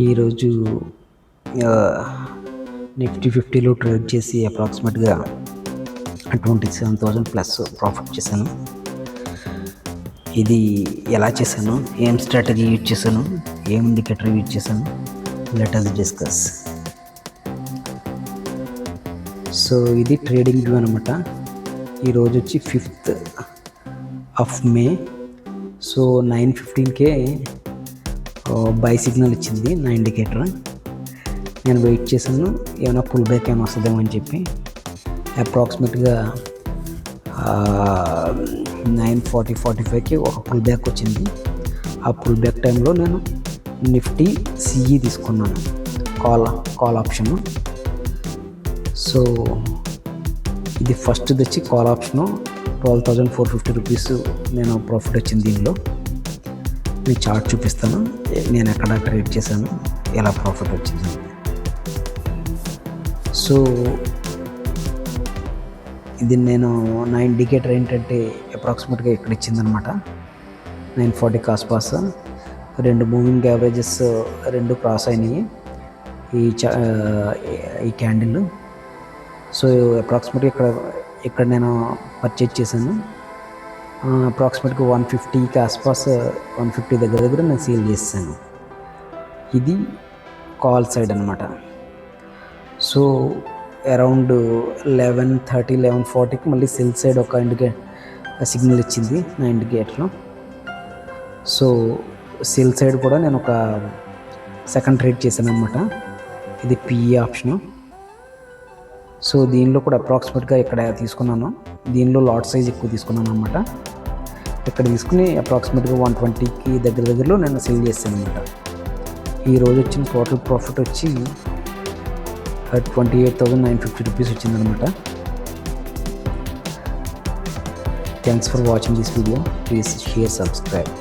ఈరోజు Nifty 50లో trade చేసి అప్రాక్సిమేట్గా 27,000 ప్లస్ ప్రాఫిట్ చేశాను. ఇది ఎలా చేశాను, ఏం స్ట్రాటజీ యూజ్ చేశాను, ఏం ఇండికేటర్ యూజ్ చేశాను, లెట్ us డిస్కస్. సో ఇది ట్రేడింగ్ వ్యూ అనమాట. ఈరోజు వచ్చి 5th of May. సో 9:15కే బై సిగ్నల్ ఇచ్చింది నా ఇండికేటర్. నేను వెయిట్ చేశాను ఏమైనా పుల్ బ్యాక్ ఏమైనా వస్తుందేమో అని చెప్పి. అప్రాక్సిమేట్గా 9:45కి ఒక పుల్ బ్యాక్ వచ్చింది. ఆ పుల్ బ్యాక్ టైంలో నేను నిఫ్టీ సిఈ తీసుకున్నాను, కాల్ ఆప్షను. సో ఇది ఫస్ట్ వచ్చి కాల్ ఆప్షను 12,450 రూపీస్ నేను ప్రాఫిట్ వచ్చింది. దీనిలో నేను చార్ట్ చూపిస్తాను, నేను ఎక్కడ ట్రేడ్ చేశాను, ఎలా ప్రాఫిట్ వచ్చింది. సో ఇది నేను నా ఇండికేటర్ ఏంటంటే అప్రాక్సిమేట్గా ఇక్కడ ఇచ్చిందనమాట. 9:40కి ఆస్పాస్ 2 మూవింగ్ యావరేజెస్ 2 క్రాస్ అయినాయి ఈ క్యాండిల్. సో అప్రాక్సిమేట్గా ఇక్కడ నేను పర్చేజ్ చేశాను. అప్రాక్సిమేట్గా 150కి ఆస్పాస్ 150 దగ్గర నేను సేల్ చేశాను. ఇది కాల్ సైడ్ అనమాట. సో అరౌండ్ 11:30 11:40కి మళ్ళీ సెల్ సైడ్ ఒక సిగ్నల్ ఇచ్చింది నా ఇండికేటర్లో. సో సెల్ సైడ్ కూడా నేను ఒక సెకండ్ ట్రేడ్ చేశాను అనమాట. ఇది పిఈ ఆప్షను. సో దీనిలో కూడా అప్రాక్సిమేట్గా ఇక్కడ తీసుకున్నాను. దీనిలో లాట్ సైజ్ ఎక్కువ తీసుకున్నాను అనమాట. ఇక్కడ తీసుకుని అప్రాక్సిమేట్గా 120కి దగ్గరలో నేను సేల్ చేశాను అనమాట. ఈరోజు వచ్చిన టోటల్ ప్రాఫిట్ వచ్చి 28,950 రూపీస్ వచ్చిందనమాట. Thanks for watching this video. Please share, subscribe.